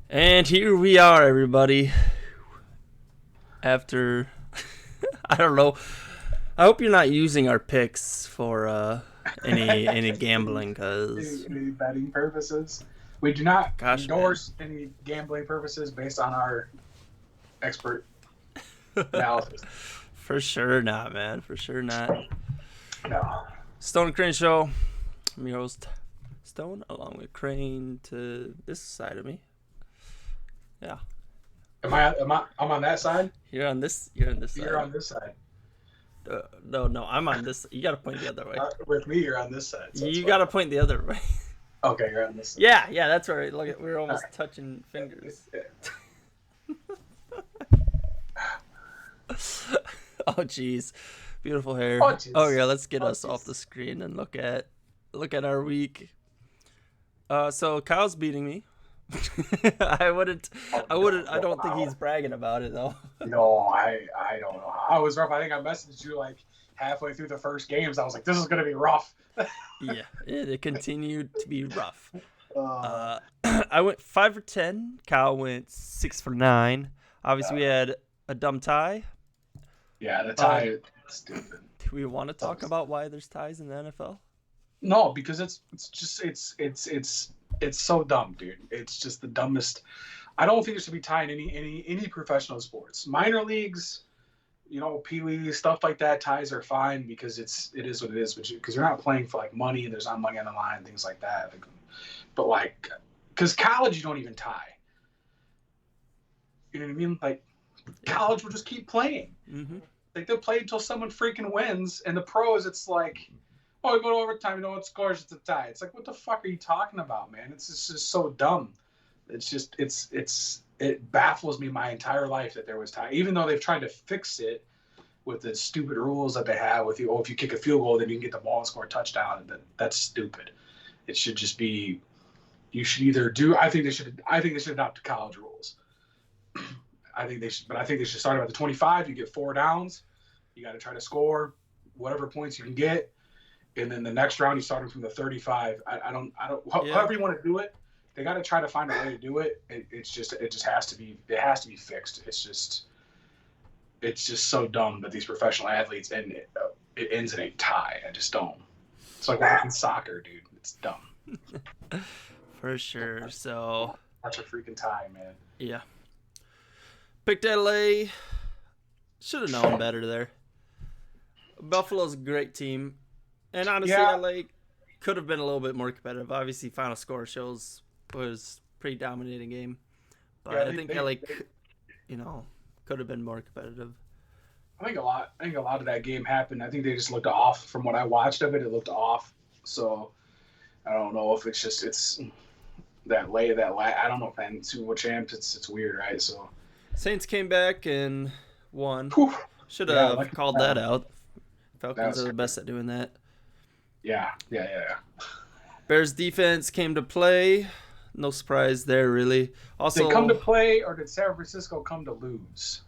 And here we are, everybody. After, I don't know. I hope you're not using our picks for any gambling, cause any betting purposes. We do not gosh, man, endorse any gambling purposes based on our expert analysis. for sure not, man. For sure not. No. Stone and Crane Show. I'm your host, Stone, along with Crane to this side of me. Yeah, I'm on that side? you're on this. You're on this side. You're on this side. No, I'm on this. You gotta point the other way. With me, you're on this side. So You gotta point the other way. Okay, you're on this side. Yeah, that's right. Look at, we're almost touching fingers. Oh jeez, beautiful hair. Oh, jeez. Oh yeah, let's get Oh, us jeez. off the screen and look at our week. So Kyle's beating me. I don't think he's bragging about it though. No, I don't know. I was rough. I think I messaged you like halfway through the first games. I was like, this is going to be rough. Yeah, it continued to be rough. Uh, I went 5 for 10. Kyle went 6 for 9. Obviously, we had a dumb tie. yeah, the tie stupid. Do we want to talk about why there's ties in the NFL? No, because it's so dumb, dude. It's just the dumbest. I don't think there should be tie in any professional sports. Minor leagues, Pee Wee stuff like that. Ties are fine because it is what it is. Because you're not playing for like money. There's not money on the line, things like that. But like, because college you don't even tie. You know what I mean? Like, college will just keep playing. Mm-hmm. Like they'll play until someone freaking wins. And the pros, it's like, oh, we go to overtime. You know what scores? It's a tie. It's like, what the fuck are you talking about, man? It's just so dumb. It's just it baffles me my entire life that there was tie. Even though they've tried to fix it with the stupid rules that they have with you. Oh, if you kick a field goal, then you can get the ball and score a touchdown. That's stupid. It should just be. You should either do. I think they should adopt the college rules. I think they should start about the 25. You get 4 downs. You got to try to score whatever points you can get. And then the next round, you start them from the 35. However you want to do it, they got to try to find a way to do it. It just has to be fixed. It's just so dumb that these professional athletes and it ends in a tie. I just don't. It's like watching soccer, dude. It's dumb. For sure. So That's a freaking tie, man. yeah, picked LA. Should have known better there. Buffalo's a great team. And honestly, Yeah. LA could have been a little bit more competitive. Obviously, final score shows was pretty dominating game, but Yeah, I think LA, could have been more competitive. I think a lot of that game happened. I think they just looked off. From what I watched of it, it looked off. So I don't know if it's that late. I don't know, man. Super Bowl champs. It's weird, right? So Saints came back and won. whew, Should Yeah, have like called that. that out. Falcons was are the best at doing that. yeah. Bears defense came to play. No surprise there, really. Also, Did they come to play, or did San Francisco come to lose?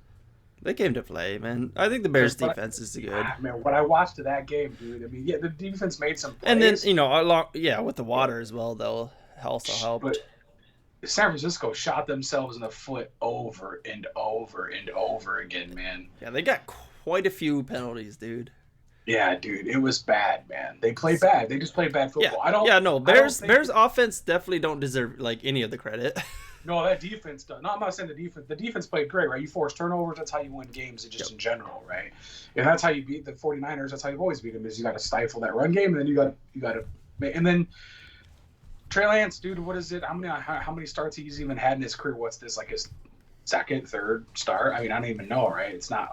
they came to play, man. I think the Bears But- defense is good. Man, when I watched that game, dude, I mean, yeah, the defense made some plays. And then, with the water as well, they'll also helped. But San Francisco shot themselves in the foot over and over and over again, man. Yeah, they got quite a few penalties, dude. Yeah, dude, it was bad, man. They played bad. They just played bad football. Bears offense definitely don't deserve like any of the credit. No, that defense does. No, I'm not saying the defense. The defense played great, right? You force turnovers. That's how you win games, just in general, right? And that's how you beat the 49ers. That's how you've always beat them. Is you got to stifle that run game, and then you got to, and then Trey Lance, dude, what is it? How many starts he's even had in his career? What's this, like his second, third start? I mean, I don't even know, right? It's not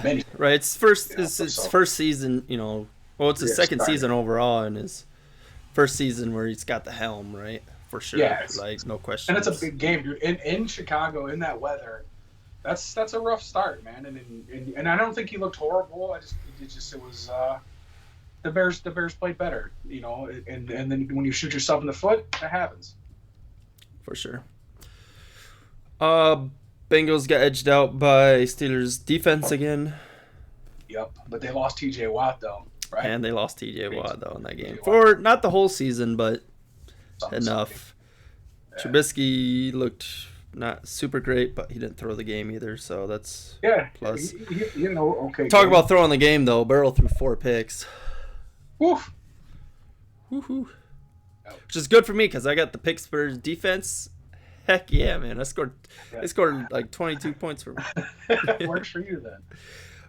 many. Right. It's first. Yeah, It's his so- first season. It's his second starting. season overall, and his first season where he's got the helm, right? For sure. Yeah, like no question. And it's a big game, dude. In Chicago, in that weather, that's a rough start, man. And I don't think he looked horrible. It was the Bears played better, and then when you shoot yourself in the foot, that happens. For sure. Bengals got edged out by Steelers defense again. Yep, but they lost T.J. Watt though, right? And they lost T.J. Watt though in that game for not the whole season, but Something. enough. Yeah. Trubisky looked not super great, but he didn't throw the game either, so that's Yeah. plus. Okay. Talk game. about throwing the game though. Burrow threw 4 picks. Woof. Woohoo! Which is good for me because I got the Pittsburgh defense. Heck yeah, man! I scored. They scored like 22 points for me. Works for you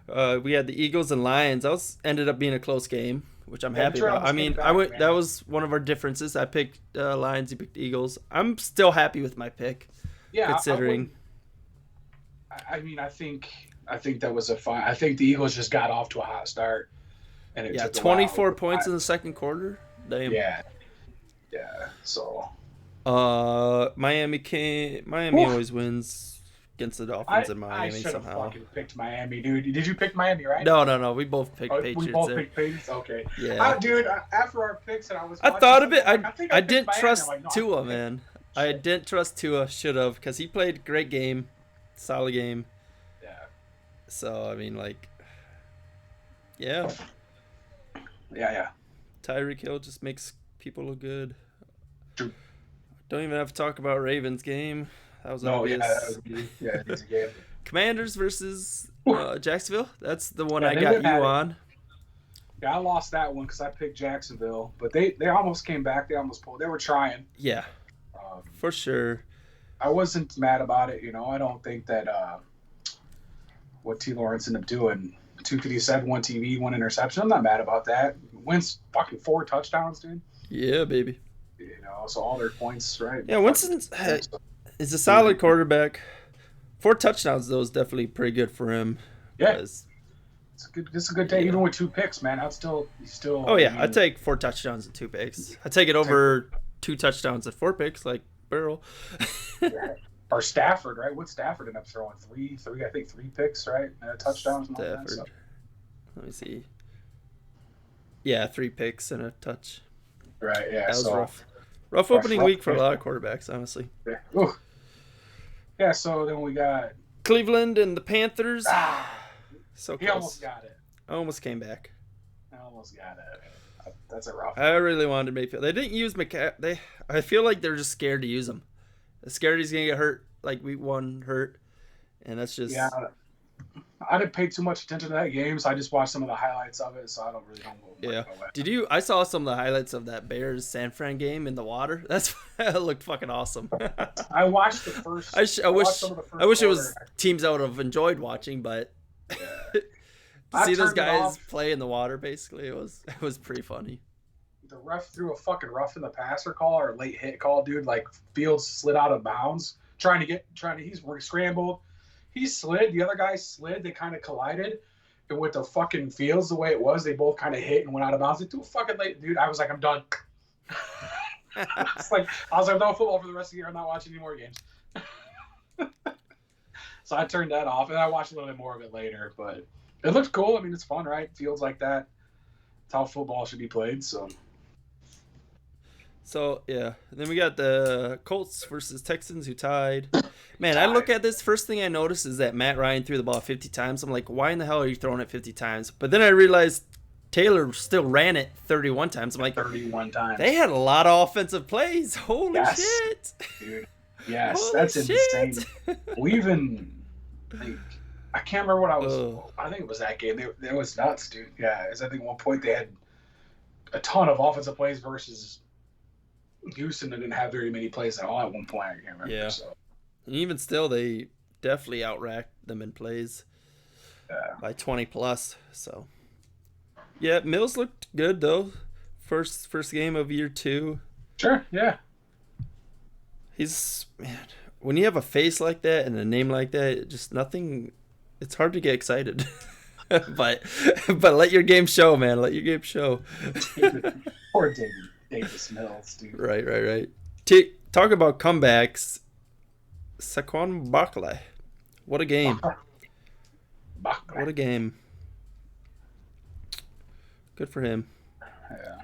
then. We had the Eagles and Lions. That ended up being a close game, which I'm happy Detroit about. I almost mean, came back, I went. man. That was one of our differences. I picked Lions. You picked Eagles. I'm still happy with my pick, Yeah. considering. I mean, I think that was a fun. I think the Eagles just got off to a hot start, and it Yeah, took a 24 while. points in the second quarter. Damn. Yeah. Yeah. So. Miami Oof. always wins against the Dolphins in I Miami should have somehow. fucking picked Miami, dude. Did you pick Miami, right? No. We both picked Oh, Patriots. we both there. picked Patriots. Okay. Yeah. Dude, after our picks, and I was. I watching thought of it. something, I'm like, I picked didn't Miami. trust I'm like, no, Tua, picked- man. I didn't trust Tua. Should have, because he played great game, solid game. Yeah. So I mean, like, yeah, Yeah. Tyreek Hill just makes people look good. True. Don't even have to talk about Ravens game. That was obvious. Yeah, it's a game. Commanders versus Jacksonville. That's the one Yeah, I they got would've had you it. on. Yeah, I lost that one because I picked Jacksonville, but they almost came back. They almost pulled. They were trying. Yeah, for sure. I wasn't mad about it. I don't think that what T. Lawrence ended up doing. 2 TD, 1 TV, 1 interception. I'm not mad about that. Wins fucking 4 touchdowns, dude. Yeah, baby. So all their points, right? Yeah, Winston is a solid quarterback. 4 touchdowns though is definitely pretty good for him. Yeah, 'Cause- it's a good day. Even with 2 picks, man, he's still. Oh yeah, I take 4 touchdowns and 2 picks. I take it over 2 touchdowns and 4 picks, like Burrow. Or Stafford, right? What Stafford ended up throwing 3, I think 3 picks, right? Touchdowns. And all that, Stafford. so. Let me see. Yeah, 3 picks and a touch. Right. Yeah. That was so, rough. Rough opening week for a lot of quarterbacks, honestly. Yeah. Ooh. Yeah. So then we got. Cleveland and the Panthers. So He close. almost got it. Almost came back. That's a rough. I really wanted Mayfield. They didn't use I feel like they're just scared to use him. They're scared he's gonna get hurt, like week 1 hurt, and that's just. Yeah. I didn't pay too much attention to that game, so I just watched some of the highlights of it. So I don't really know. Yeah. I saw some of the highlights of that Bears San Fran game in the water. That looked fucking awesome. I watched the first. I wish it was teams I would have enjoyed watching, but Yeah. to see those turned it guys off. play in the water, basically, it was pretty funny. The ref threw a fucking rough in the passer call or a late hit call, dude. Like Fields slid out of bounds, he's scrambled. He slid. The other guy slid. They kind of collided. And with the fucking Fields the way it was, they both kind of hit and went out of bounds. They threw a fucking late, dude. I was like, I'm done. I was like, I'm done football for the rest of the year. I'm not watching any more games. So I turned that off, and I watched a little bit more of it later. But it looked cool. I mean, it's fun, right? Fields like that. It's how football should be played. So yeah, then we got the Colts versus Texans who tied. Man, I look at this. First thing I notice is that Matt Ryan threw the ball 50 times. I'm like, why in the hell are you throwing it 50 times? But then I realized Taylor still ran it 31 times. I'm like, 31 times. They had a lot of offensive plays. Holy shit, dude! Yes, Holy that's shit. insane. We even, I can't remember what I was. I think it was that game. It was nuts, dude. Yeah, I think at one point they had a ton of offensive plays versus Houston that didn't have very many plays at all at one point. I can't remember. Yeah. So. And even still, they definitely outracked them in plays by 20 plus. So, yeah, Mills looked good though. First game of year 2. Sure. Yeah. Man. When you have a face like that and a name like that, just nothing. It's hard to get excited. but let your game show, man. Let your game show. Poor Davis Mills, dude. Right. Talk about comebacks. Saquon Barkley. What a game. What a game. Good for him. Yeah.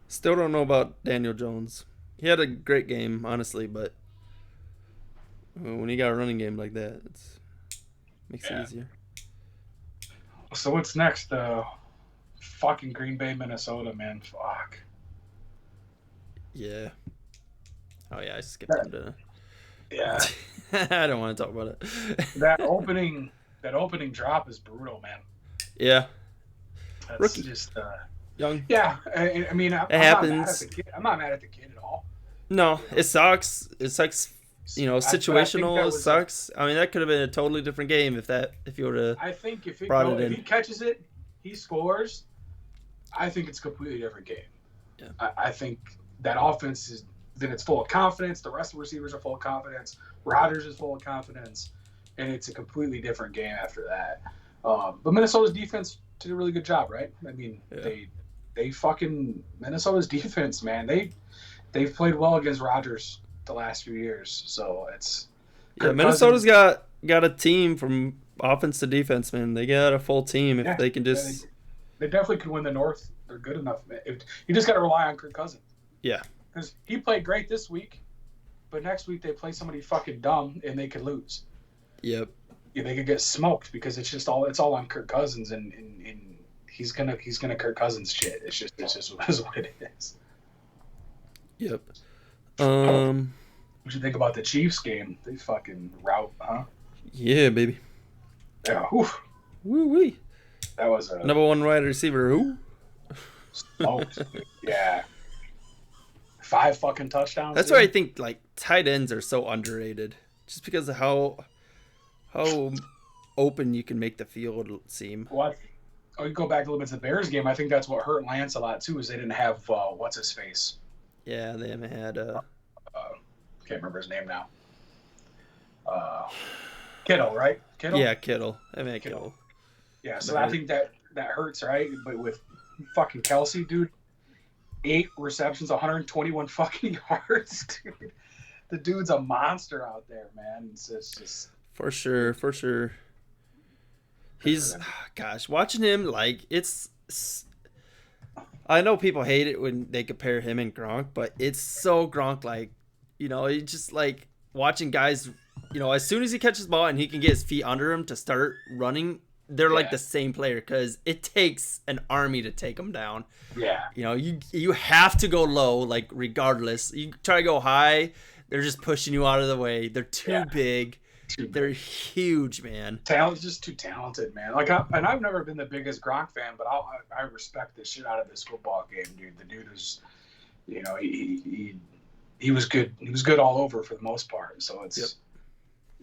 Still don't know about Daniel Jones. He had a great game, honestly, but when you got a running game like that, it makes it easier. So what's next? Fucking Green Bay, Minnesota, man. Fuck. Yeah. Oh yeah, I skipped them to Yeah, I don't want to talk about it. that opening drop is brutal, man. Yeah, That's rookie, just young. yeah. I mean, It I'm not mad at happens. the kid. I'm not mad at the kid at all. No, You know, it sucks. It sucks. You know, but I think situational. that It was a. sucks. I mean, that could have been a totally different game if you would have I think brought it if in. he catches it, he scores. I think it's a completely different game. Yeah. I think that offense is then it's full of confidence. The rest of the receivers are full of confidence. Rodgers is full of confidence, and it's a completely different game after that. But Minnesota's defense did a really good job, right? I mean, Yeah. they fucking Minnesota's defense, man. They've played well against Rodgers the last few years, so it's Yeah, Kirk Minnesota's Cousins. got a team from offense to defense, man. They got a full team if Yeah, they can yeah, just. they definitely could win the North. They're good enough. You just got to rely on Kirk Cousins. Yeah. Because he played great this week, but next week they play somebody fucking dumb and they could lose. Yep. Yeah, they could get smoked because it's all on Kirk Cousins and he's gonna Kirk Cousins shit. It's just what it is. Yep. What you think about the Chiefs game? They fucking route, huh? Yeah, baby. Yeah, whew, Woo wee. that was a Number one wide receiver. Who? smoked. Yeah, 5 fucking touchdowns. That's why I think like tight ends are so underrated, just because of how open you can make the field seem. What? Oh, you go back a little bit to the Bears game. I think that's what hurt Lance a lot too. Is they didn't have what's his face. Yeah, they haven't had. Can't remember his name now. Kittle, right? Kittle. Yeah, Kittle. I mean, Kittle. Kittle. Yeah. So I think that hurts, right? But with fucking Kelsey, dude, 8 receptions, 121 fucking yards, dude. The dude's a monster out there, man. It's just For sure, for sure. He's, gosh, watching him like I know people hate it when they compare him and Gronk, but it's so Gronk like, you know, it's just like watching guys, you know, as soon as he catches the ball and he can get his feet under him to start running, they're like Yeah. the same player because it takes an army to take him down. yeah. You know, you have to go low, like regardless. You try to go high, they're just pushing you out of the way. They're too big. They're huge, man. Talent's just too talented, man. Like, I've never been the biggest Gronk fan, but I respect the shit out of this football game, dude. The dude is, you know, he was good. He was good all over for the most part. So it's,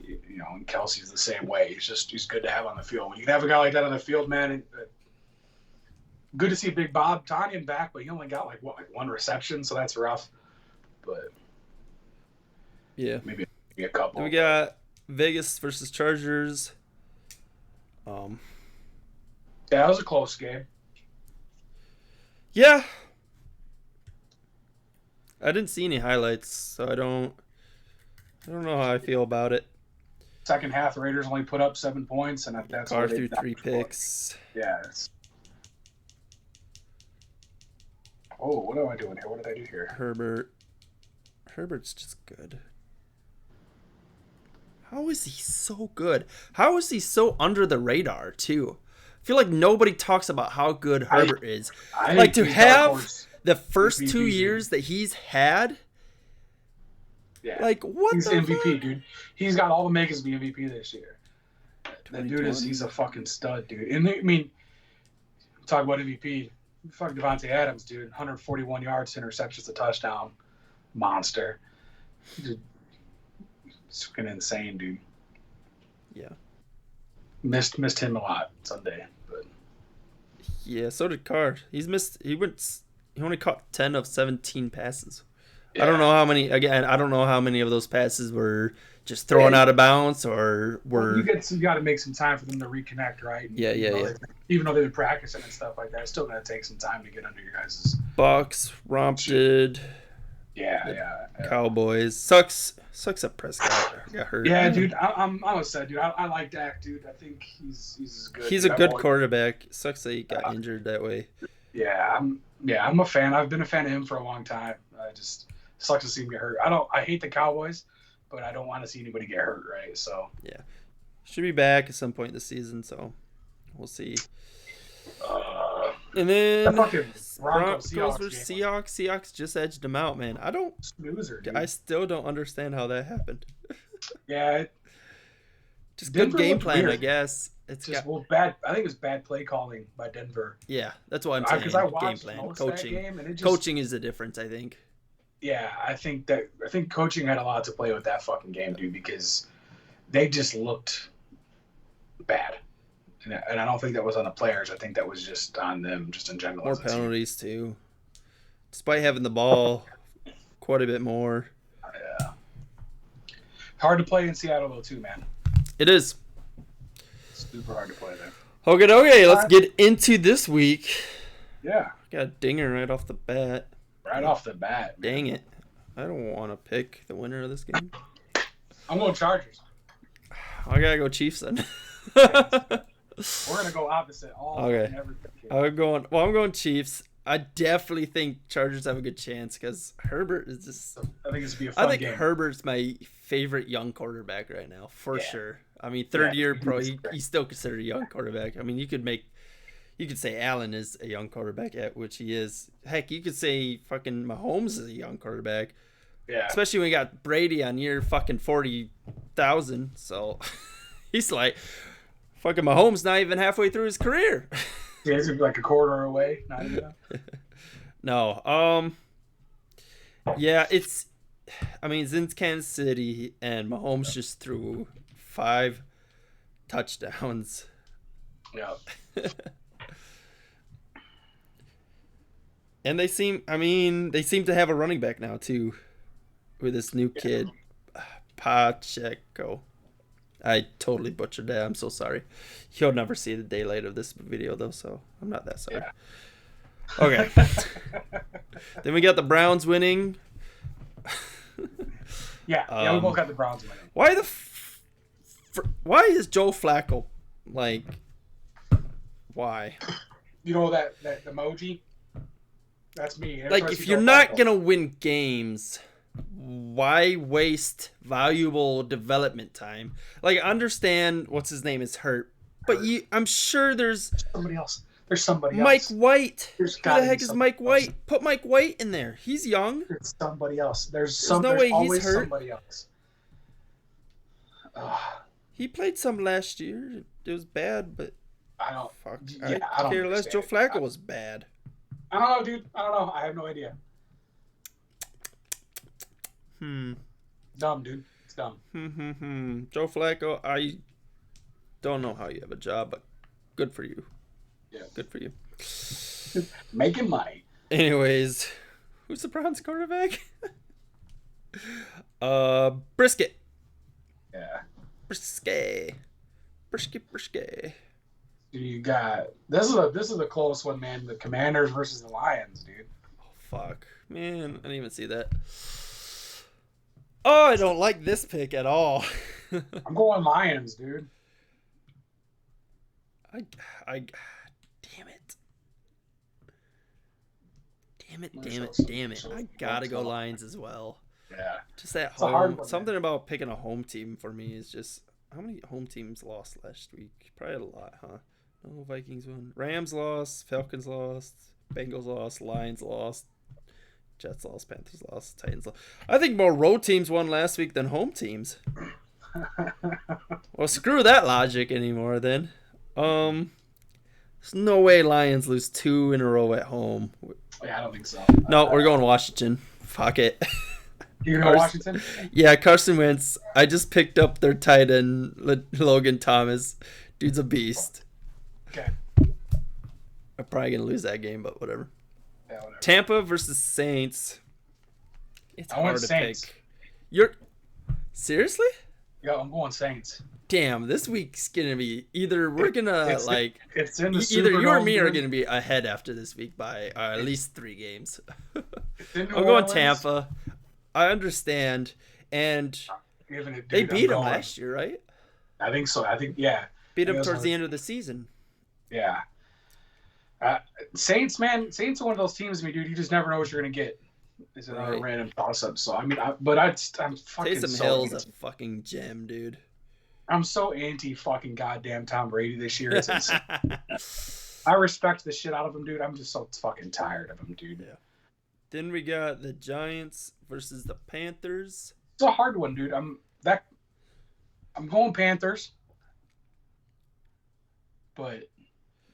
you know, and Kelsey's the same way. He's good to have on the field. When you can have a guy like that on the field, man. Good to see Big Bob Tonyan back, but he only got like 1 reception, so that's rough. But Yeah. maybe a couple. We got Vegas versus Chargers. Yeah, that was a close game. Yeah. I didn't see any highlights, so I don't know how I feel about it. Second half, the Raiders only put up 7 points, and that's Carr all they threw got 3 for. picks. Yeah. Oh, what am I doing here? What did I do here? Herbert's just good. How is he so good? How is he so under the radar too? I feel like nobody talks about how good Herbert is. Like to have the first MVP, 2 years that he's had. Yeah. Like what? He's the MVP, fuck? dude. He's got all the makings to be MVP this year. That dude he's a fucking stud, dude. And I mean, talk about MVP. Fuck Devontae Adams, dude. 141 yards, interceptions, a touchdown. Monster. Dude, it's fucking insane, dude. Yeah. Missed him a lot Sunday, but Yeah, so did Carr. He only caught 10 of 17 passes. yeah. I don't know how many. Again, I don't know how many of those passes were just thrown out of bounds or were. You got to make some time for them to reconnect, right? And Yeah. even though they've been practicing and stuff like that, it's still going to take some time to get under your guys'. Bucks, romped. Yeah. Cowboys. Sucks that Prescott got hurt. Yeah, dude. I'm upset, dude. I like Dak, dude. I think he's good. He's a good quarterback. Sucks that he got injured that way. Yeah, I'm a fan. I've been a fan of him for a long time. I just sucks to see him get hurt. I hate the Cowboys, but I don't want to see anybody get hurt, right? So yeah, should be back at some point this season. So we'll see. And then The fucking Broncos Broncos-Seahawks versus game. Seahawks. Seahawks just edged them out, man. Snoozer, dude. I still don't understand how that happened. Yeah, Just good Denver game looked plan, I weird. guess. bad. I think it was bad play calling by Denver. Yeah, that's what I'm saying. Because I Game watched plan, most of that coaching. game, and it just Coaching is the difference, I think. Yeah, I think coaching had a lot to play with that fucking game, dude, because they just looked bad, and I don't think that was on the players. I think that was just on them, just in general. More as a team. penalties too, despite having the ball quite a bit more. Yeah. Hard to play in Seattle though, too, man. It is. Super hard to play there. Okay, let's get into this week. Yeah. Got a dinger right off the bat. Right off the bat. Man. Dang it. I don't want to pick the winner of this game. I'm going Chargers. I gotta go Chiefs then. We're gonna go opposite. Okay. I'm going Chiefs. I definitely think Chargers have a good chance because Herbert is just. I think it's gonna be a fun game. Herbert's my favorite young quarterback right now, for sure. I mean, third year pro, he's still considered a young quarterback. I mean, you could say Allen is a young quarterback, at which he is. Heck, you could say fucking Mahomes is a young quarterback. Yeah. Especially when you got Brady on year fucking 40,000. So he's like, fucking Mahomes not even halfway through his career. Yeah, he's like a quarter away. Not even. No. Yeah, it's. I mean, it's in Kansas City, and Mahomes just threw 5 touchdowns. Yeah. And they seem to have a running back now too, with this new kid, Pacheco. I totally butchered that. I'm so sorry. He'll never see the daylight of this video though, so I'm not that sorry. Yeah. Okay. Then we got the Browns winning. Yeah, we both got the Browns winning. Why is Joe Flacco like? Why? You know that emoji? That's me. Like, if you're not gonna win games, why waste valuable development time? Like, I understand what's his name is hurt, but I'm sure there's somebody else. There's somebody else. Mike White. Who the heck is Mike White? Else. Put Mike White in there. He's young. There's somebody else. There's no way always he's hurt. Somebody else. He played some last year. It was bad, but I don't. Fuck. Yeah, I don't care less. Joe Flacco was bad. I don't know, dude. I don't know. I have no idea. Dumb, dude. It's dumb. Joe Flacco, I don't know how you have a job, but good for you. Yeah. Good for you. Making money. Anyways, who's the Browns quarterback? Brisket. Yeah. Brisket. You got this is a close one, man. The Commanders versus the Lions, dude. Oh fuck, man! I didn't even see that. Oh, I don't like this pick at all. I'm going Lions, dude. I damn it! I gotta go Lions as well. Yeah. Just that It's a hard home. one, Something man. about picking a home team for me is just how many home teams lost last week? Probably a lot, huh? No, Vikings won. Rams lost. Falcons lost. Bengals lost. Lions lost. Jets lost. Panthers lost. Titans lost. I think more road teams won last week than home teams. Well, screw that logic anymore then. There's no way Lions lose 2 in a row at home. Yeah, I don't think so. No, we're going Washington. Fuck it. You're going Washington? Yeah, Carson Wentz. I just picked up their tight end, Logan Thomas. Dude's a beast. Okay. I'm probably going to lose that game, but whatever. Yeah, whatever. Tampa versus Saints. It's I went hard to Saints. pick. You're... Seriously? Yeah, I'm going Saints. Damn, this week's going to be... Either we're going to, It's in the Either you or Superdome, me are dude. going to be ahead after this week by at least 3 games. It's in New I'm going Orleans. Tampa. I understand. And Giving it, they dude, beat I'm him going. last year, right? I think so. I think, yeah. Beat him It was towards on- the end of the season. Yeah. Saints, man. Saints are one of those teams, dude. You just never know what you're going to get. It's another Right. random toss-up. So, I mean, I'm fucking Taysom so Hill's a anti. fucking gem, dude. I'm so anti-fucking goddamn Tom Brady this year. It's insane. I respect the shit out of him, dude. I'm just so fucking tired of him, dude. Yeah. Then we got the Giants versus the Panthers. It's a hard one, dude. I'm going Panthers, but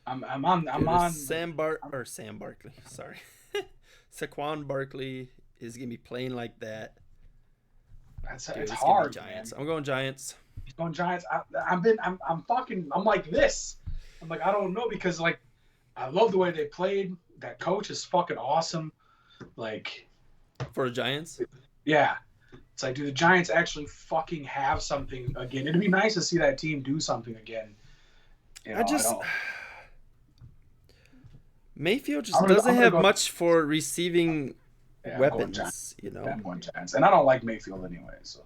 I'm on Sam Barkley. Sorry, Saquon Barkley is gonna be playing like that. It's Dude, it's hard, Giants. man. I'm going Giants. He's going Giants. I'm like this. I'm like, I don't know, because like I love the way they played. That coach is fucking awesome. Like, For the Giants? yeah. It's like, do the Giants actually fucking have something again? It'd be nice to see that team do something again. You know, Mayfield just I'm gonna doesn't have go- much for receiving I'm going weapons, Giants. you know. Yeah, I'm going Giants, and I don't like Mayfield anyway. So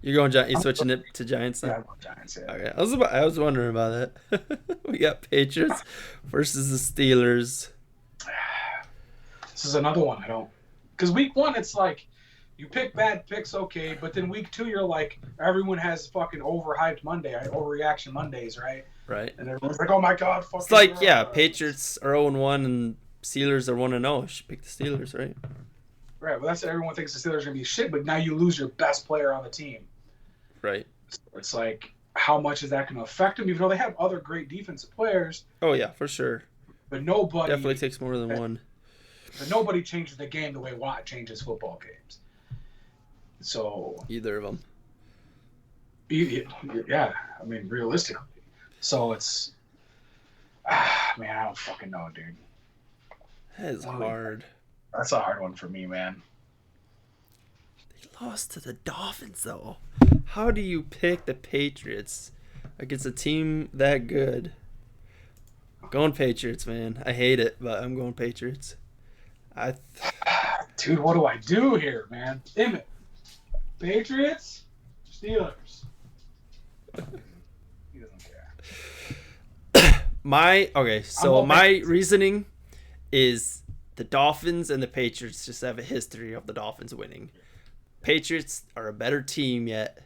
You're going Giants. You switching it to Giants yeah, now? I'm going Giants. Yeah. Okay. I was wondering about that. We got Patriots versus the Steelers. This is another one I don't, because week one it's like you pick bad picks, okay, but then week two you're like, everyone has fucking overhyped overreaction Mondays, right? Right. And everyone's like, oh my god, fucking. It's like, yeah, Patriots are 0-1 and Steelers are 1-0. You should pick the Steelers, right? Right. Well, that's what everyone thinks the Steelers are gonna be shit, but now you lose your best player on the team. Right. It's like, how much is that going to affect them? Even though they have other great defensive players, Oh, yeah, for sure. but nobody Definitely takes more than one. But nobody changes the game the way Watt changes football games. So Either of them. yeah, I mean, realistically. So it's, man, I don't fucking know, dude. That is hard. That's a hard one for me, man. They lost to the Dolphins, though. How do you pick the Patriots against a team that good? Going Patriots, man. I hate it, but I'm going Patriots. Dude, what do I do here, man? Damn it. Patriots, Steelers. He doesn't care. My reasoning is the Dolphins and the Patriots just have a history of the Dolphins winning. Patriots are a better team yet.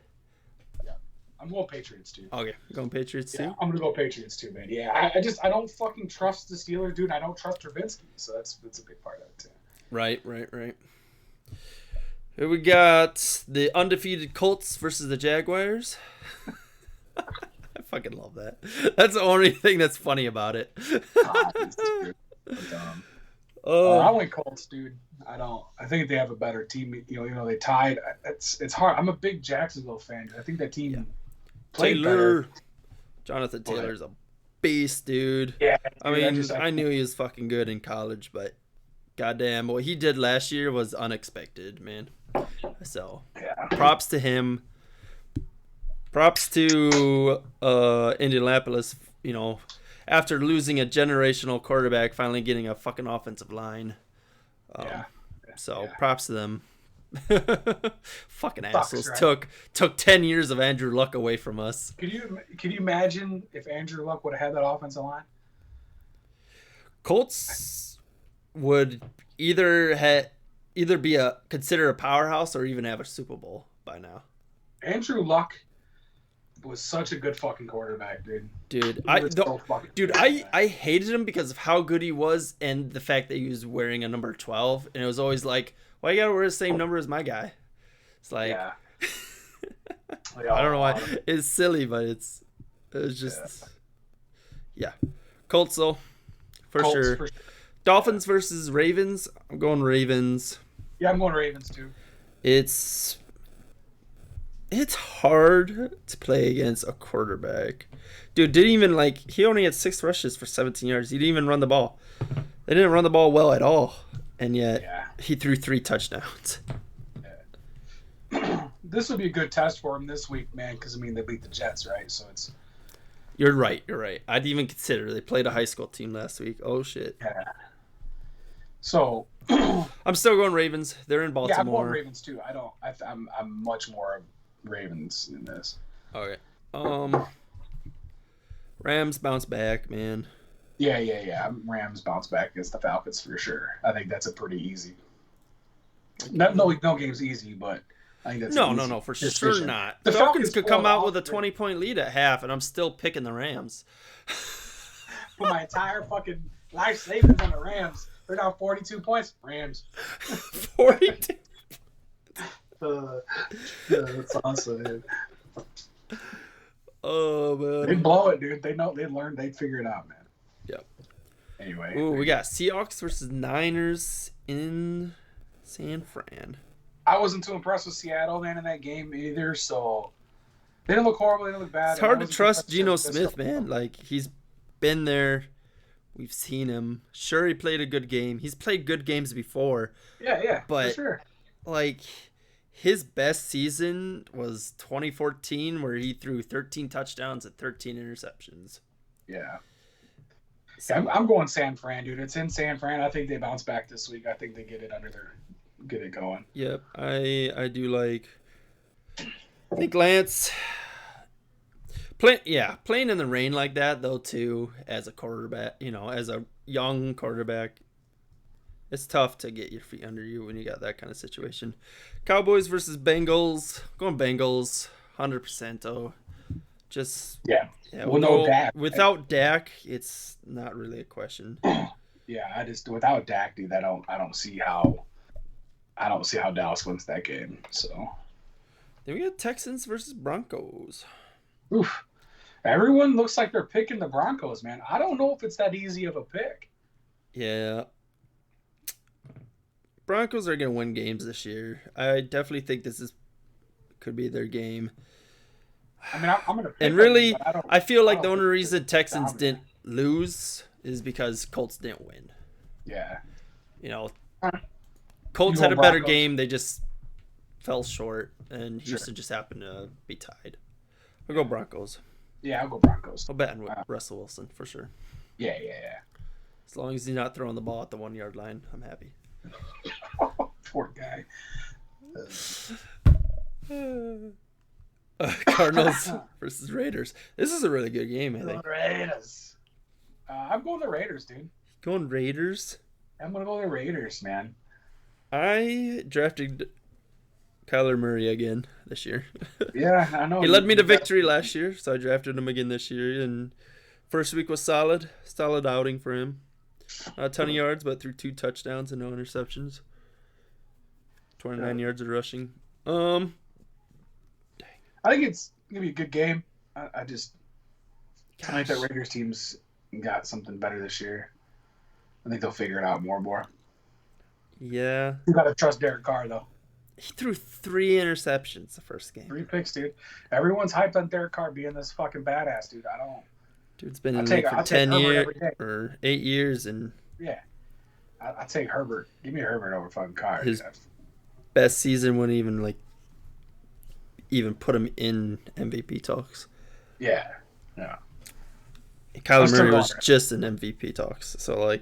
Yeah, I'm going Patriots too. Okay, going Patriots too. Yeah, I'm gonna go Patriots too, man. Yeah, I don't fucking trust the Steelers, dude. I don't trust Trubisky, so that's a big part of it too. Right. Here we got the undefeated Colts versus the Jaguars. I fucking love that. That's the only thing that's funny about it. I went Colts, dude. I think they have a better team. You know, they tied. It's hard. I'm a big Jacksonville fan. I think that team played better. Jonathan Taylor's a beast, dude. Yeah. I mean, I knew he was fucking good in college, but goddamn, what he did last year was unexpected, man. So, props to him. Props to Indianapolis, you know, after losing a generational quarterback, finally getting a fucking offensive line. Props to them. Fucking assholes. Right? Took 10 years of Andrew Luck away from us. Could you imagine if Andrew Luck would have had that offensive line? Colts would either be considered a powerhouse or even have a Super Bowl by now. Andrew Luck was such a good fucking quarterback, dude. I hated him because of how good he was and the fact that he was wearing a number 12, and it was always like, why you gotta wear the same number as my guy? It's like, I don't know why. It's silly, but it's just Colts though, for sure. Dolphins versus Ravens. I'm going Ravens. Yeah, I'm going Ravens too. It's hard to play against a quarterback. Dude, he only had 6 rushes for 17 yards. He didn't even run the ball. They didn't run the ball well at all. And yet he threw 3 touchdowns. Yeah. This would be a good test for him this week, man, because I mean they beat the Jets, right? So it's. You're right. I'd even consider they played a high school team last week. Oh shit. Yeah. So. I'm still going Ravens. They're in Baltimore. Yeah, I'm going Ravens too. I'm much more Ravens in this. Okay. Rams bounce back, man. Yeah. Rams bounce back against the Falcons for sure. I think that's a pretty easy. No game's easy, but I think that's no, for sure not. The Falcons could come out with a 20-point lead at half, and I'm still picking the Rams. put my entire fucking life savings on the Rams. They're down 42 points. Rams. 42. That's awesome, dude. Oh They man. blow it, dude. They know they learned. They figure it out, man. Yep. Anyway. Ooh, we got Seahawks versus Niners in San Fran. I wasn't too impressed with Seattle, man, in that game either. So they didn't look horrible. They didn't look bad. It's hard I to wasn't trust impressed Geno with Smith, man. Like, he's been there. We've seen him. Sure, he played a good game. He's played good games before. Yeah, But- for sure. Like, his best season was 2014, where he threw 13 touchdowns and 13 interceptions. Yeah. So, I'm going San Fran, dude. It's in San Fran. I think they bounce back this week. I think they get it going. yep, I do like. I think Lance. Playing in the rain like that though too, as a quarterback, as a young quarterback, it's tough to get your feet under you when you got that kind of situation. Cowboys versus Bengals. Going Bengals, 100% though. Just Yeah. yeah. Well, no Dak. Without Dak, it's not really a question. Yeah, I just without Dak, dude, I don't see how Dallas wins that game. So Then we got Texans versus Broncos. oof. Everyone looks like they're picking the Broncos, man. I don't know if it's that easy of a pick. Yeah. Broncos are going to win games this year. I definitely think could be their game. I mean, I'm gonna pick And them, really, but I feel like I the don't only think reason they're Texans dominant. didn't lose is because Colts didn't win. Yeah. Colts You had a go better Broncos. game. They just fell short, and Houston just happened to be tied. I'll go Broncos. Yeah, I'll go Broncos. I'll bet on Russell Wilson for sure. Yeah. As long as he's not throwing the ball at the 1 yard line, I'm happy. Poor guy. Cardinals versus Raiders. This is a really good game, I think. Raiders. I'm going the Raiders, dude. Going Raiders. I'm gonna go the Raiders, man. I drafted Kyler Murray again this year. Yeah, I know. He led me to victory last year, so I drafted him again this year. And first week was solid outing for him. Not a ton of yards, but threw 2 touchdowns and no interceptions. 29 yards of rushing. I think it's gonna be a good game. I think that Raiders team's got something better this year. I think they'll figure it out more and more. Yeah. You gotta trust Derek Carr though. He threw 3 interceptions the first game. 3 picks, dude. Everyone's hyped on Derek Carr being this fucking badass, dude. I don't. Dude's been in I'll the take- league for I'll take 10 Herbert years every day. or 8 years, and Yeah. I take Herbert. Give me Herbert over fucking Carr. His- dude. best season wouldn't even put him in MVP talks. Yeah. Kyler still Murray was going. just in MVP talks. So,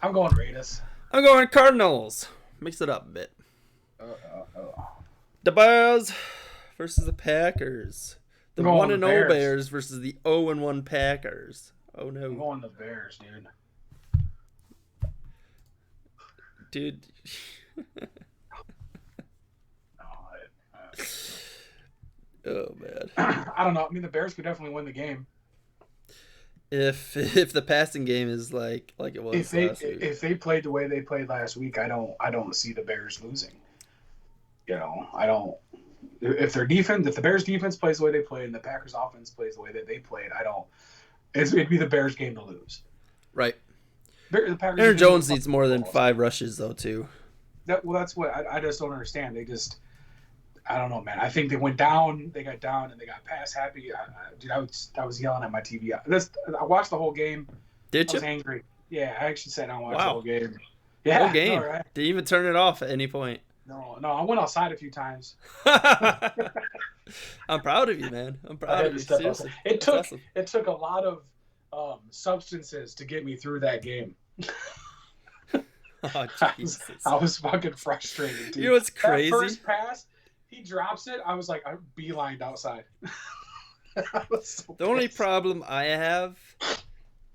I'm going Raiders. I'm going Cardinals. Mix it up a bit. The Bears versus the Packers. The I'm going 1-0 the Bears. Bears versus the 0-1 Packers. Oh, I'm no. going the Bears, dude. Dude. Oh, man. I don't know. I mean, the Bears could definitely win the game If the passing game is like it was last week. if they played the way they played last week. I don't see the Bears losing. I don't. If the Bears defense plays the way they played and the Packers offense plays the way that they played, it'd be the Bears game to lose. Right. The Packers Aaron defense- Jones needs more than 5 rushes, though, too. That's what I just don't understand. I don't know, man. I think they went down, they got down, and they got pass happy. Dude, I was yelling at my TV. I watched the whole game. Did I you? was angry. Yeah, I actually sat down and watched Wow. the whole game. Yeah, Whole game. no, right? Did you even turn it off at any point? No, I went outside a few times. I'm proud of you, man. I'm I proud had of to you. step Seriously. outside. It That's took a lot of substances to get me through that game. Oh, Jesus. I was fucking frustrated, dude. You know what's crazy? That first pass, he drops it. I was like, I beelined outside. I was so The only pissed. problem I have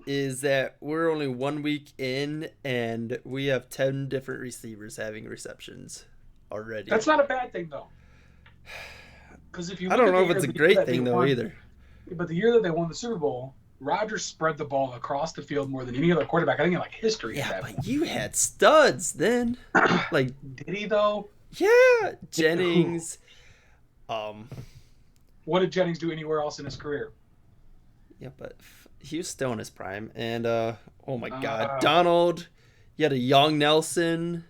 is that we're only 1 week in, and we have 10 different receivers having receptions already. That's not a bad thing, though. Because if you I look don't at know the if it's a year great that they thing, though, won- either. But the year that they won the Super Bowl, Rodgers spread the ball across the field more than any other quarterback, I think, in like history. Yeah, but you had studs then. Like, did he though? Yeah, Jennings. What did Jennings do anywhere else in his career? Yeah, but he was still in his prime. And oh my God, Donald. You had a young Nelson.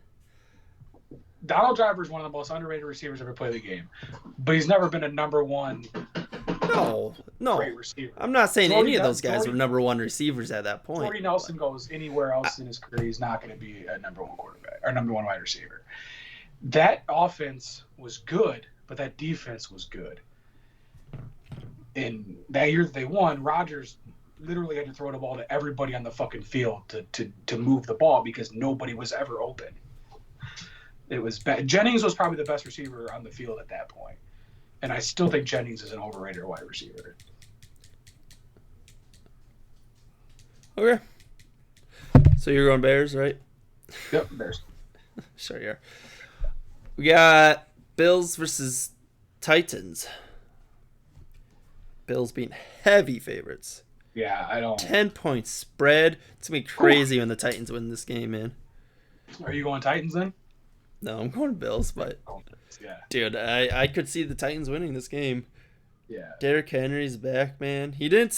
Donald Driver is one of the most underrated receivers ever played the game, but he's never been a number one. No. Great receiver. I'm not saying any of those guys were number one receivers at that point. Jordy Nelson goes anywhere else in his career, he's not going to be a number one quarterback or number one wide receiver. That offense was good, but that defense was good. And that year that they won, Rodgers literally had to throw the ball to everybody on the fucking field to move the ball because nobody was ever open. It was bad. Jennings was probably the best receiver on the field at that point. And I still think Jennings is an overrated wide receiver. Okay. So you're going Bears, right? Yep, Bears. Sure you are. We got Bills versus Titans. Bills being heavy favorites. Yeah, I don't. 10-point spread. It's going to be crazy when the Titans win this game, man. Are you going Titans then? No, I'm going Bills, but yeah, dude, I could see the Titans winning this game. Yeah, Derrick Henry's back, man. He didn't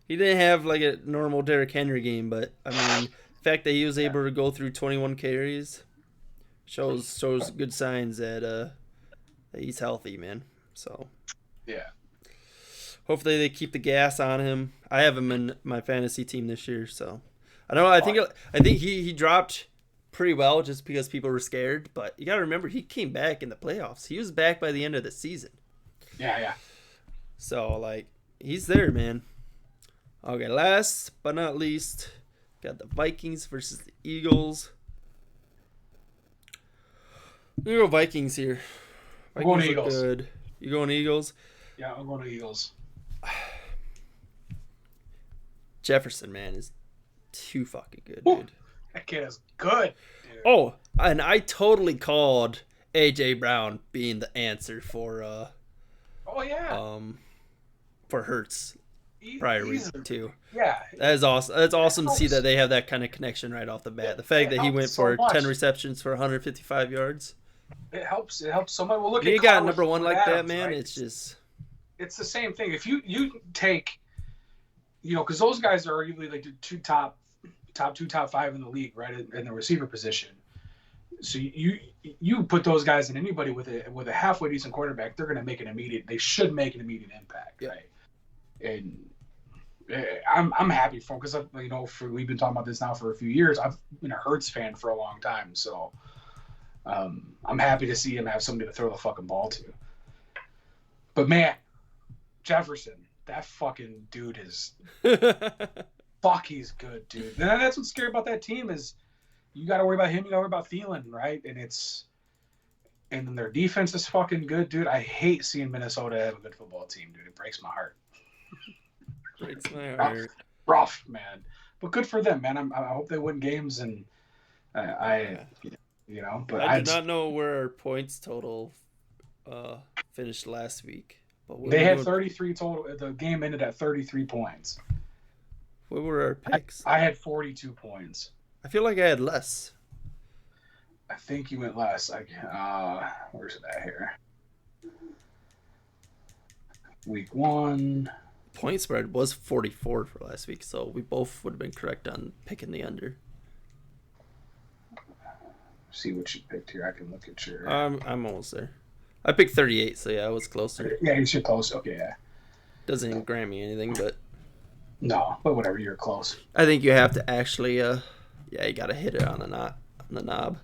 have like a normal Derrick Henry game, but I mean, the fact that he was able to go through 21 carries shows good signs that he's healthy, man. So yeah, hopefully they keep the gas on him. I have him in my fantasy team this year, so I don't know. I think he dropped pretty well just because people were scared, but you gotta remember he came back in the playoffs. He was back by the end of the season. Yeah. So like he's there, man. Okay, last but not least, got the Vikings versus the Eagles. We go Vikings here. I'm going Eagles. Good. You going Eagles? Yeah, I'm going to Eagles. Jefferson, man, is too fucking good, Ooh, dude. that kid is good. Dude. Oh, and I totally called AJ Brown being the answer for for Hurts prior week too. Yeah, that is awesome. That's awesome to see that they have that kind of connection right off the bat. The fact that he went for 10 receptions for 155 yards. It helps so much. Well, look, you got number one like Adams, that, man. Right? It's the same thing. If you take, because those guys are arguably like the top 5 in the league, right, in the receiver position. So you put those guys in anybody with a halfway decent quarterback, they're going to make they should make an immediate impact, right? And I'm happy for him because we've been talking about this now for a few years. I've been a Hurts fan for a long time, so I'm happy to see him have somebody to throw the fucking ball to. But man, Jefferson, that fucking dude is he's good, dude. And that's what's scary about that team is you got to worry about him, you got to worry about Thielen, right? And then their defense is fucking good, dude. I hate seeing Minnesota have a good football team, dude. It breaks my heart. Breaks my heart. Rough, man. But good for them, man. I hope they win games, and but I did not know where our points total finished last week. But they had 33 total. The game ended at 33 points. What were our picks? I had 42 points. I feel like I had less. I think you went less. Where's it at here? Week 1. Point spread was 44 for last week, so we both would have been correct on picking the under. See what you picked here. I can look at your. I'm almost there. I picked 38, so yeah, I was closer. Yeah, you're close. Okay, yeah. Doesn't even grant me anything, but. No, but whatever. You're close. I think you have to actually, you got to hit it on the knob.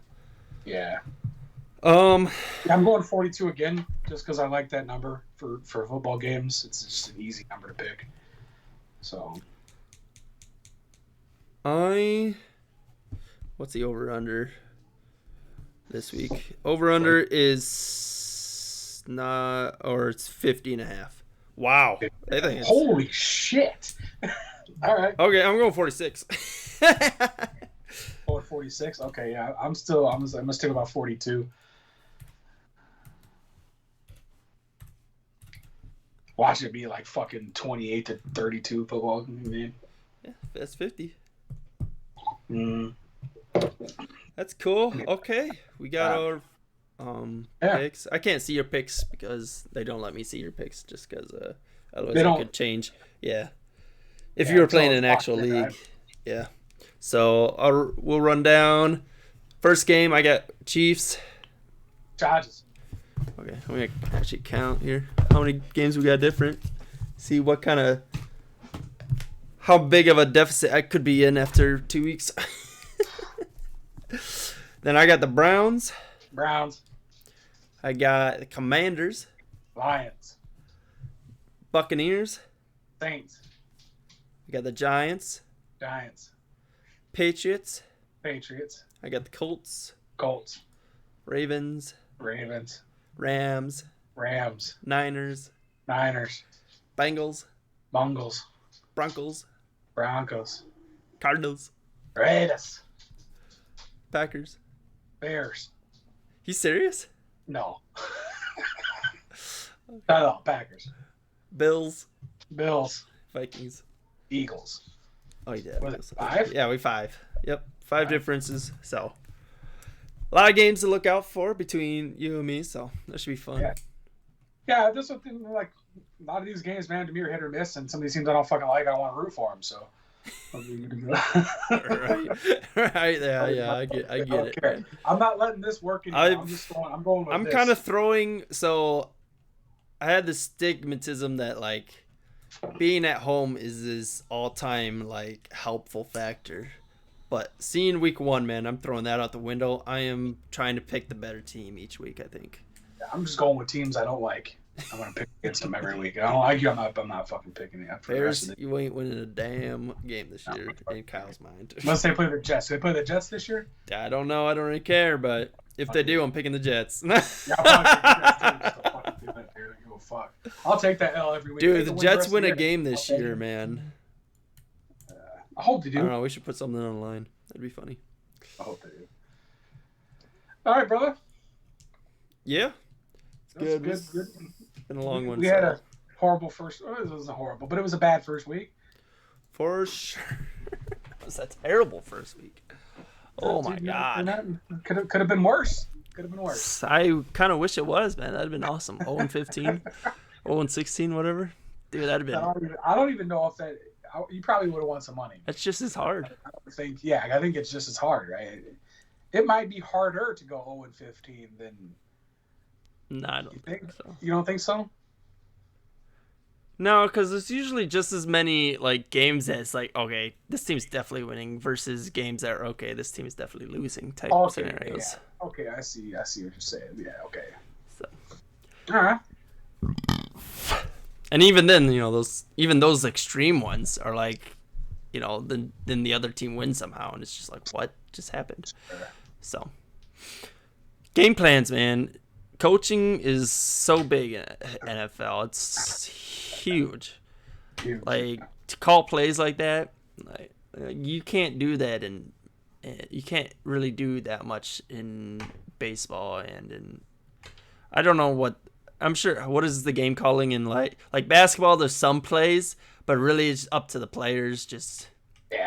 Yeah. I'm going 42 again, just because I like that number for football games. It's just an easy number to pick. So. What's the over/under this week? Over/under is it's 50.5. Wow. I think it's... Holy shit. All right. Okay, I'm going 46. Going 46? Okay, yeah. I'm going to stick about 42. Watch it be like fucking 28-32 football game. Yeah, that's 50. Mm. That's cool. Okay, we got our Yeah. picks. I can't see your picks because they don't let me see your picks just because otherwise They I don't- could change. Yeah. If Yeah, you were until playing it's an actual locked in, league. right? Yeah. So we'll run down. First game, I got Chiefs. Charges. Okay, I'm going to actually count here. How many games we got different. See what kind of... How big of a deficit I could be in after 2 weeks. Then I got the Browns. Browns. I got the Commanders. Lions. Buccaneers. Saints. I got the Giants. Giants. Patriots. Patriots. I got the Colts. Colts. Ravens. Ravens. Rams. Rams. Niners. Niners. Bengals. Bungles. Broncos. Broncos. Cardinals. Raiders. Packers. Bears. You serious? No. No, Packers. Bills. Bills. Vikings. Eagles. Oh, yeah. Was it 5? Yeah, we 5. Yep. 5 differences. So, a lot of games to look out for between you and me. So, that should be fun. Yeah. Yeah, this one thing, like, a lot of these games, man, to me are hit or miss, and some of these teams I don't fucking like, I want to root for them, so. right. Right. Yeah, I get it. Man. I'm not letting this work anymore. I'm going with I'm this. kind of throwing, so I had the stigmatism that like being at home is this all-time like helpful factor. But seeing week 1, man, I'm throwing that out the window. I am trying to pick the better team each week, I think. I'm just going with teams I don't like. I'm gonna pick against them every week. I don't like you. I'm not fucking picking it. Bears, you ain't winning a damn game this year in Kyle's mind. Unless they play the Jets. Do they play the Jets this year? I don't know. I don't really care, but if they do, I'm picking the Jets. Yeah, I'll probably do that, dude. Give a fuck. I'll take that L every week. Dude, the Jets win a game this year, man. I hope they I do. don't know. We should put something online. That'd be funny. I hope they do. All right, brother. Yeah. Good. It's been a long one. We had a horrible first. Oh, it wasn't horrible, but it was a bad first week. For sure. It was a terrible first week. Oh my god. Could have been worse. Could have been worse. I kind of wish it was, man. That'd have been awesome. 0-15, 0-16, whatever. Dude, that'd have been. I don't even know if that. You probably would have won some money. That's just as hard. I think it's just as hard, right? It might be harder to go 0-15 than. No, I don't think so. You don't think so? No, because it's usually just as many like games that's like, okay, this team's definitely winning versus games that are okay, this team is definitely losing type of scenarios. Yeah. Okay, I see what you're saying. Yeah, okay. So. All right. And even then, you know, those extreme ones are like, you know, then the other team wins somehow, and it's just like, what just happened? So, game plans, man. Coaching is so big in NFL. It's huge. Like to call plays like that, like you can't do that, and you can't really do that much in baseball and in. I don't know what. I'm sure. What is the game calling in like basketball? There's some plays, but really it's up to the players just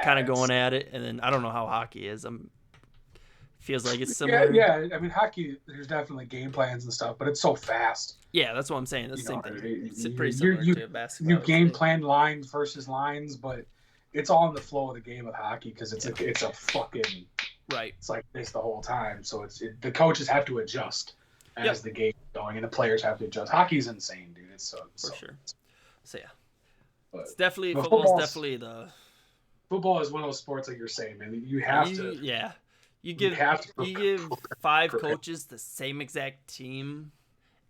kind of going at it. And then I don't know how hockey is. Feels like it's similar. Yeah. I mean, hockey. There's definitely game plans and stuff, but it's so fast. Yeah, that's what I'm saying. That's the same thing. It's pretty similar to basketball. You game plan lines versus lines, but it's all in the flow of the game of hockey because it's a fucking right. It's like this the whole time. So the coaches have to adjust as the game is going, and the players have to adjust. Hockey's insane, dude. It's for sure. So yeah, but, it's definitely football's definitely the. Football is one of those sports like you're saying, man. You have to. Yeah. You give 5 coaches the same exact team,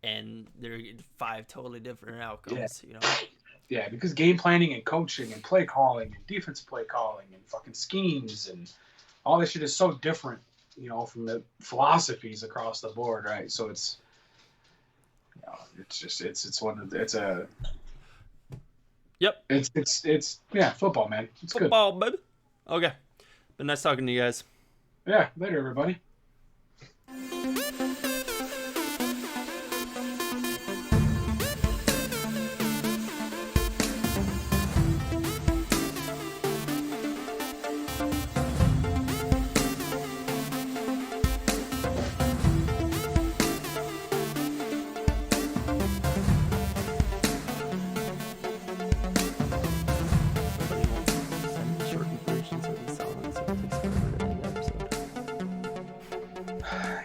and they're 5 totally different outcomes. You know. Yeah, because game planning and coaching and play calling and defense play calling and fucking schemes and all this shit is so different, you know, from the philosophies across the board, right? So it's, you know, it's one of the, it's a. Yep. It's football, man. It's football, good. Baby. Okay. Been nice talking to you guys. Yeah, later, everybody.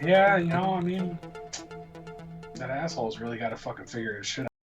Yeah, you know, I mean, that asshole's really got to fucking figure his shit out.